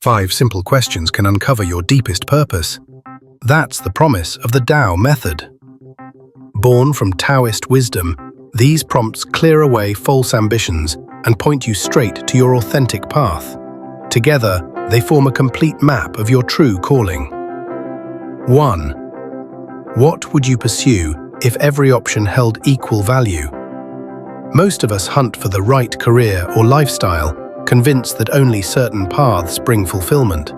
5 simple questions can uncover your deepest purpose. That's the promise of the Tao method. Born from Taoist wisdom, these prompts clear away false ambitions and point you straight to your authentic path. Together, they form a complete map of your true calling. 1. What would you pursue if every option held equal value? Most of us hunt for the right career or lifestyle, convinced that only certain paths bring fulfillment.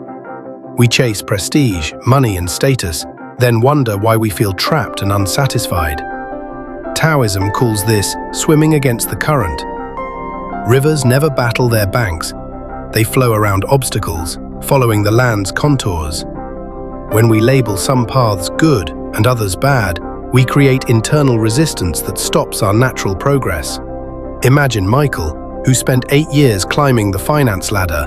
We chase prestige, money, and status, then wonder why we feel trapped and unsatisfied. Taoism calls this swimming against the current. Rivers never battle their banks. They flow around obstacles, following the land's contours. When we label some paths good and others bad, we create internal resistance that stops our natural progress. Imagine Michael, who spent 8 years climbing the finance ladder.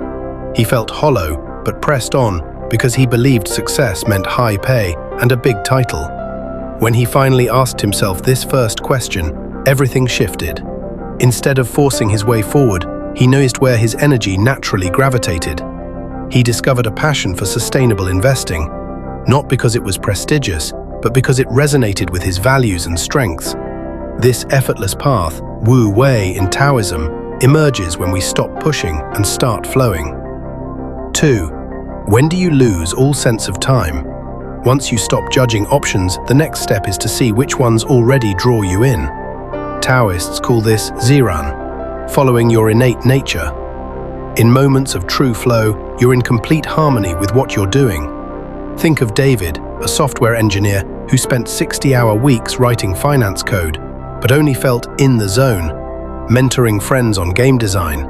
He felt hollow, but pressed on because he believed success meant high pay and a big title. When he finally asked himself this first question, everything shifted. Instead of forcing his way forward, he noticed where his energy naturally gravitated. He discovered a passion for sustainable investing, not because it was prestigious, but because it resonated with his values and strengths. This effortless path, Wu Wei in Taoism, emerges when we stop pushing and start flowing. 2. When do you lose all sense of time? Once you stop judging options, the next step is to see which ones already draw you in. Taoists call this ziran, following your innate nature. In moments of true flow, you're in complete harmony with what you're doing. Think of David, a software engineer who spent 60-hour weeks writing finance code, but only felt in the zone, mentoring friends on game design.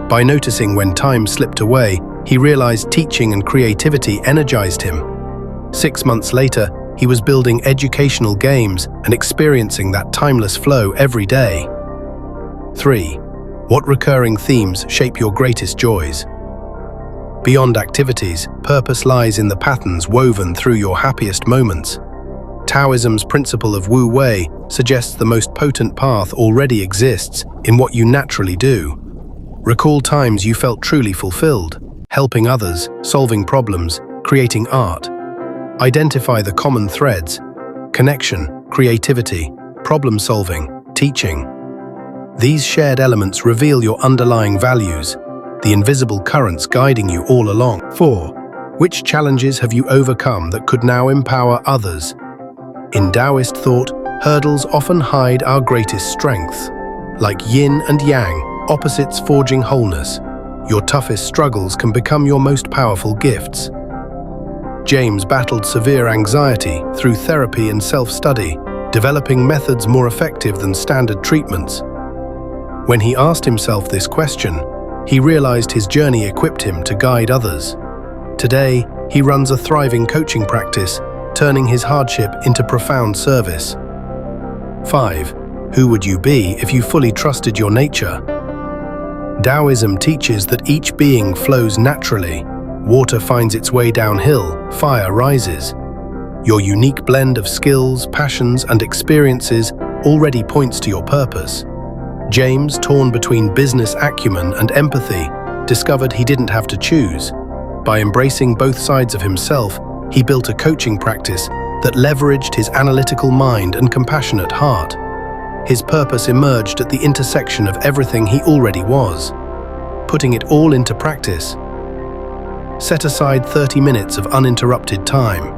By noticing when time slipped away, he realized teaching and creativity energized him. 6 months later, he was building educational games and experiencing that timeless flow every day. 3. What recurring themes shape your greatest joys? Beyond activities, purpose lies in the patterns woven through your happiest moments. Taoism's principle of Wu Wei suggests the most potent path already exists in what you naturally do. Recall times you felt truly fulfilled, helping others, solving problems, creating art. Identify the common threads: connection, creativity, problem-solving, teaching. These shared elements reveal your underlying values, the invisible currents guiding you all along. 4. Which challenges have you overcome that could now empower others? In Taoist thought, hurdles often hide our greatest strengths. Like yin and yang, opposites forging wholeness, your toughest struggles can become your most powerful gifts. James battled severe anxiety through therapy and self-study, developing methods more effective than standard treatments. When he asked himself this question, he realized his journey equipped him to guide others. Today, he runs a thriving coaching practice, turning his hardship into profound service. 5. Who would you be if you fully trusted your nature? Taoism teaches that each being flows naturally. Water finds its way downhill, fire rises. Your unique blend of skills, passions, and experiences already points to your purpose. James, torn between business acumen and empathy, discovered he didn't have to choose. By embracing both sides of himself, he built a coaching practice that leveraged his analytical mind and compassionate heart. His purpose emerged at the intersection of everything he already was. Putting it all into practice. Set aside 30 minutes of uninterrupted time.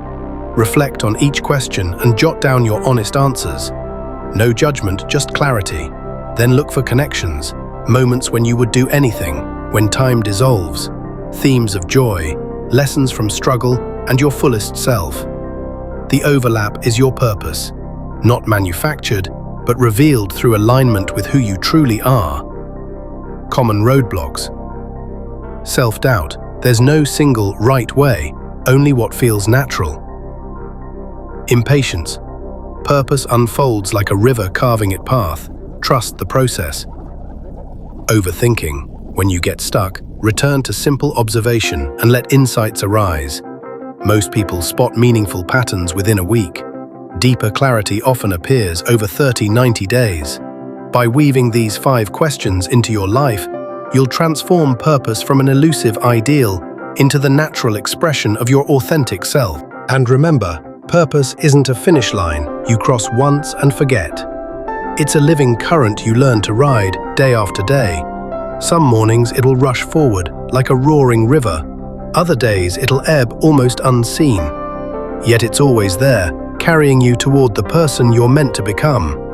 Reflect on each question and jot down your honest answers. No judgment, just clarity. Then look for connections, moments when you would do anything, when time dissolves, themes of joy, lessons from struggle, and your fullest self. The overlap is your purpose, not manufactured, but revealed through alignment with who you truly are. Common roadblocks. Self-doubt. There's no single right way, only what feels natural. Impatience. Purpose unfolds like a river carving its path. Trust the process. Overthinking. When you get stuck, return to simple observation and let insights arise. Most people spot meaningful patterns within a week. Deeper clarity often appears over 30-90 days. By weaving these 5 questions into your life, you'll transform purpose from an elusive ideal into the natural expression of your authentic self. And remember, purpose isn't a finish line you cross once and forget. It's a living current you learn to ride day after day. Some mornings it'll rush forward like a roaring river. Other days it'll ebb almost unseen. Yet it's always there, carrying you toward the person you're meant to become.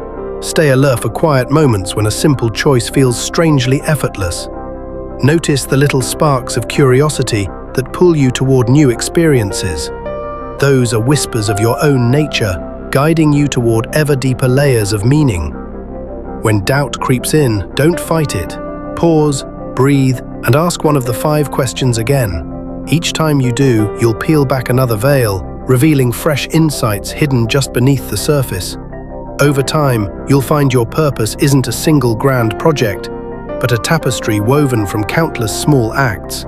Stay alert for quiet moments when a simple choice feels strangely effortless. Notice the little sparks of curiosity that pull you toward new experiences. Those are whispers of your own nature, guiding you toward ever deeper layers of meaning. When doubt creeps in, don't fight it. Pause, breathe, and ask one of the 5 questions again. Each time you do, you'll peel back another veil, revealing fresh insights hidden just beneath the surface. Over time, you'll find your purpose isn't a single grand project, but a tapestry woven from countless small acts.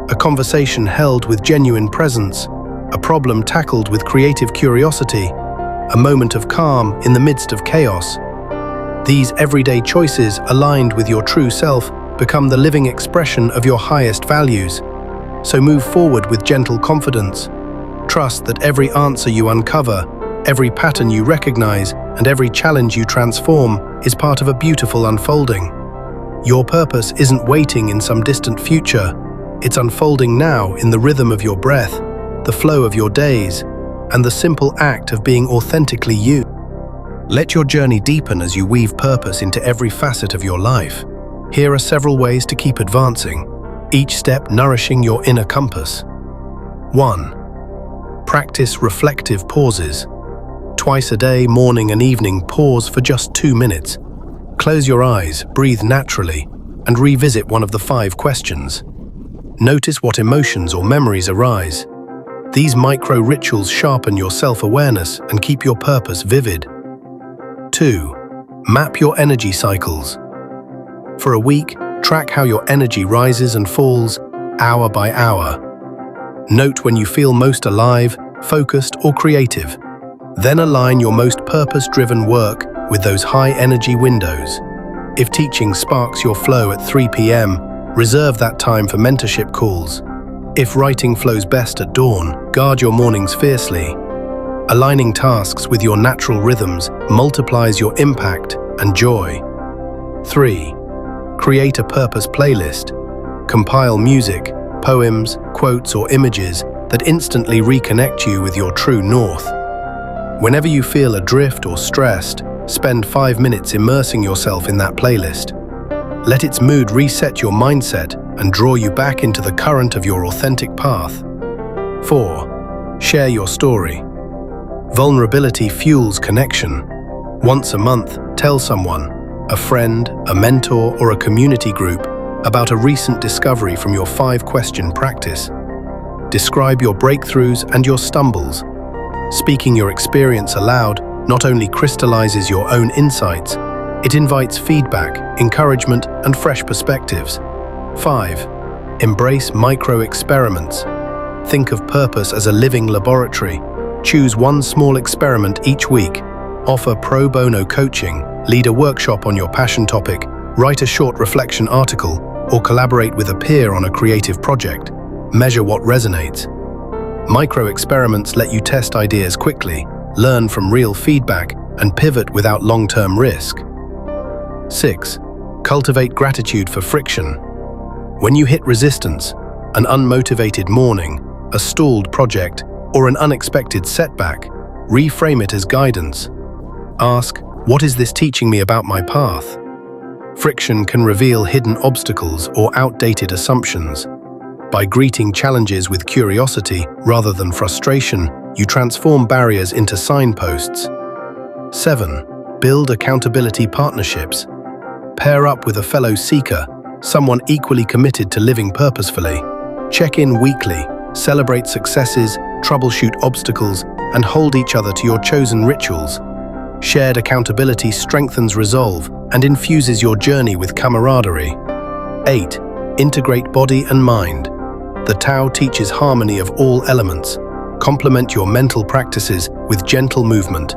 A conversation held with genuine presence, a problem tackled with creative curiosity, a moment of calm in the midst of chaos. These everyday choices, aligned with your true self, become the living expression of your highest values. So move forward with gentle confidence. Trust that every answer you uncover, every pattern you recognize, and every challenge you transform is part of a beautiful unfolding. Your purpose isn't waiting in some distant future. It's unfolding now in the rhythm of your breath, the flow of your days, and the simple act of being authentically you. Let your journey deepen as you weave purpose into every facet of your life. Here are several ways to keep advancing, each step nourishing your inner compass. 1. Practice reflective pauses. Twice a day, morning and evening, pause for just 2 minutes. Close your eyes, breathe naturally, and revisit one of the 5 questions. Notice what emotions or memories arise. These micro rituals sharpen your self-awareness and keep your purpose vivid. 2. Map your energy cycles. For a week, track how your energy rises and falls, hour by hour. Note when you feel most alive, focused, or creative. Then align your most purpose-driven work with those high-energy windows. If teaching sparks your flow at 3 p.m., reserve that time for mentorship calls. If writing flows best at dawn, guard your mornings fiercely. Aligning tasks with your natural rhythms multiplies your impact and joy. 3. Create a purpose playlist. Compile music, poems, quotes, or images that instantly reconnect you with your true north. Whenever you feel adrift or stressed, spend 5 minutes immersing yourself in that playlist. Let its mood reset your mindset and draw you back into the current of your authentic path. 4. Share your story. Vulnerability fuels connection. Once a month, tell someone, a friend, a mentor, or a community group, about a recent discovery from your 5-question practice. Describe your breakthroughs and your stumbles. Speaking your experience aloud not only crystallizes your own insights, it invites feedback, encouragement, and fresh perspectives. 5. Embrace micro-experiments. Think of purpose as a living laboratory. Choose one small experiment each week. Offer pro bono coaching, lead a workshop on your passion topic, write a short reflection article, or collaborate with a peer on a creative project. Measure what resonates. Micro-experiments let you test ideas quickly, learn from real feedback, and pivot without long-term risk. 6. Cultivate gratitude for friction. When you hit resistance, an unmotivated morning, a stalled project, or an unexpected setback, reframe it as guidance. Ask, what is this teaching me about my path? Friction can reveal hidden obstacles or outdated assumptions. By greeting challenges with curiosity rather than frustration, you transform barriers into signposts. 7. Build accountability partnerships. Pair up with a fellow seeker, someone equally committed to living purposefully. Check in weekly, celebrate successes, troubleshoot obstacles, and hold each other to your chosen rituals. Shared accountability strengthens resolve and infuses your journey with camaraderie. 8. Integrate body and mind. The Tao teaches harmony of all elements. Complement your mental practices with gentle movement,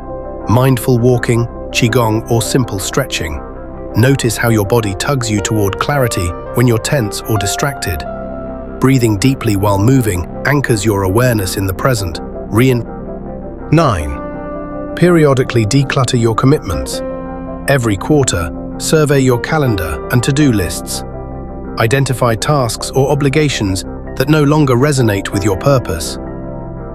mindful walking, qigong, or simple stretching. Notice how your body tugs you toward clarity when you're tense or distracted. Breathing deeply while moving anchors your awareness in the present. 9. Periodically declutter your commitments. Every quarter, survey your calendar and to-do lists. Identify tasks or obligations that no longer resonate with your purpose.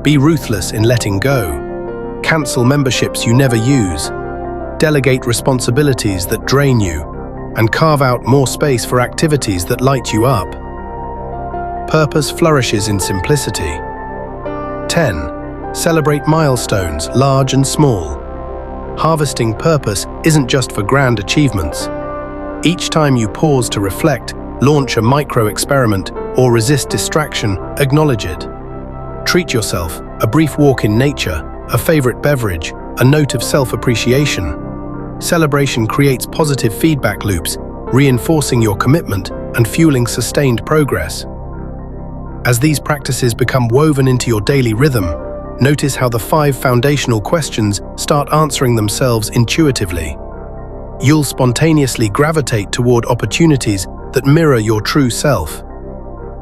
Be ruthless in letting go. Cancel memberships you never use. Delegate responsibilities that drain you, and carve out more space for activities that light you up. Purpose flourishes in simplicity. 10. Celebrate milestones, large and small. Harvesting purpose isn't just for grand achievements. Each time you pause to reflect, launch a micro-experiment, or resist distraction, acknowledge it. Treat yourself, a brief walk in nature, a favorite beverage, a note of self-appreciation. Celebration creates positive feedback loops, reinforcing your commitment and fueling sustained progress. As these practices become woven into your daily rhythm, notice how the 5 foundational questions start answering themselves intuitively. You'll spontaneously gravitate toward opportunities that mirror your true self.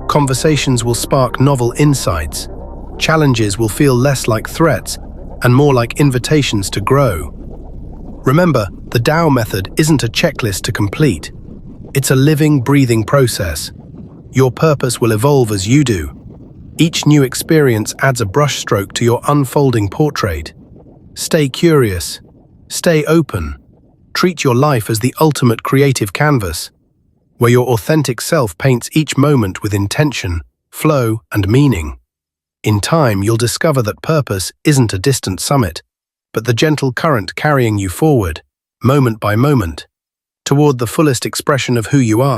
Conversations will spark novel insights. Challenges will feel less like threats and more like invitations to grow. Remember, the Tao method isn't a checklist to complete. It's a living, breathing process. Your purpose will evolve as you do. Each new experience adds a brushstroke to your unfolding portrait. Stay curious. Stay open. Treat your life as the ultimate creative canvas, where your authentic self paints each moment with intention, flow, and meaning. In time, you'll discover that purpose isn't a distant summit, but the gentle current carrying you forward, moment by moment, toward the fullest expression of who you are.